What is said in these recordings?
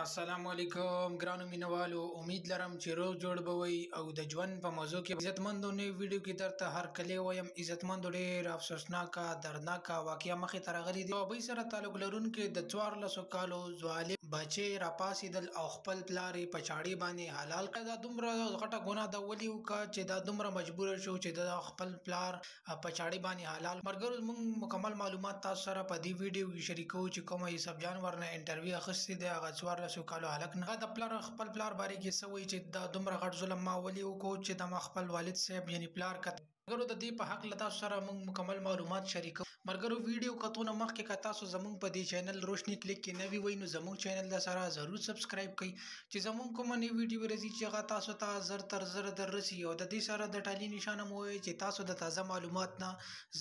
السلام علیکم ګرانو مینوالو، امید لرم چې روغ جوړ به وئ او د ژوند په موضوع کې عزتمندو نوې ویډیو کې درته هر کلی وایم. عزتمندو ډېر افسوسناکه دردناکه واقعه مخې ته راغلې دي. بابۍ سره تعلق لرونکي د 14 کالو ظالم بچی راپاڅېدل او خپل پلار یې په چاړې باندې حلال کړ. دا دومره غټه ګناه ده ولې وکړه چې دا دومره مجبوره شو چې د خپل پلار په چاړې باندې حلال. مرګرو موږ مکمل معلومات تاسو سره په دې ویډیو کې شریکو چې کومه یوسف جان ورنه انټرویو اخیستې ده. هغه 14 کالو هلک نه د خپل پلار باره کې څه وایي چې دا دومره غټ ظلم ما ولې وکړو چې د ما خپل والد صاحب یعنی پلار کته. مرګرو د دې په حق له تاسو سره موږ مکمل معلومات شریکو. مرګرو ویډیو کتونه مخکې که تاسو زموږ په دې چینل روشنی کلیک کې نوي وئ نو زموږ چینل د سره ضرور سبسکرایب کړئ چې زموږ کومه نوې ویډیو راځي چې هغه تاسو ته زر تر زر دررسي. او د دې سره د ټالي نشانه مو ووایئ چې تاسو د تازه معلومات نه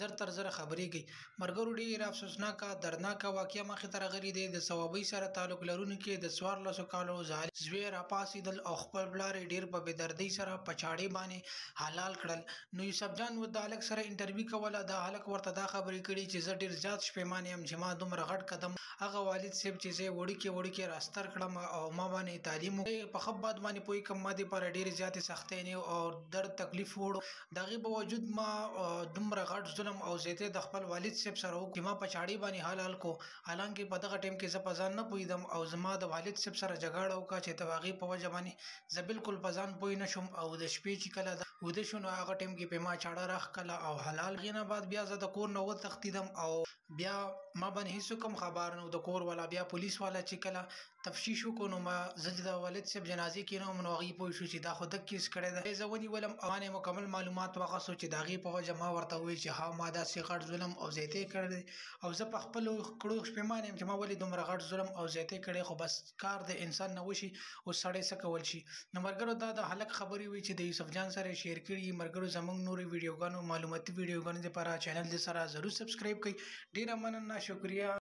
زر تر زر خبرېږئ. مرګرو ډېر افسوسناکه دردناکه واقعه مخې ته راغلې دی. د صوابۍ سره تعلق لرونکي د 14 کالو ظالم زوی راپاڅېدل او خپل پلار یې ډېر په بېدردۍ سره په چاړې باندې حلال کړل. نو یوسف جان د هلک سره انټرویو کوله. دا هلک ورته دا خبرې کړي چې زه ډېر زیات شپېمان یم چې ما دومره غټ قدم هغه والد صاحب چې زه یې وړوکې راستر کړم او ما باندې تعلیم وکړ په ښه باد باندې پوه کړم. ما دې لپاره ډېرې زیاتې سختۍ نه او درد تکلیف وړو. د هغې باوجود ما دومره غټ ظلم او زیاتې د خپل والد صاحب سره وکړو چې ما په چاړې باندې حلال کړو. حالانکې په دغه ټایم کې زه په ځان نه پوهېدم او زما د والد صاحب سره جګړه وکړه چې د هغې په وجه باندې زه بالکل په ځان پوه نه شوم. او د شپې چې کله ویده شو نو هغه ټایم کې پې ما چاړه راښکله او حلال. هغې نه بعد بیا زه د کور نه وتښتېدم او بیا ما باندې هېڅ کوم خبر نه و. د کور والا بیا پولیس والا چې کله تفتیش وکړو نو ما زه چې د والد صاحب جنازې کېنوم نو هغوی پوه شو چې دا خو ده کیس کړی دی. زه ونیولم او ما نه مکمل معلومات واخیستو چې د هغې په وجه ما ورته وویل چې ها ما داسې غټ ظلم او زیاتې کړی دی او زه په خپلو کړو شپېمان یم چې ما ولې دومره غټ ظلم او زیاتې کړی. خو بس کار د انسان نه وشي اوس سړی څه کول شي. نو ملګرو دا د هلک خبرې وي چې د یوسف جان سره یې شیر کړي. ملګرو زموږ نورې ویډیوګانو معلوماتي ویډیوګانو دپاره چینل د سره ضرور سبسکرایب کړئ. ډېره مننه، شکریه.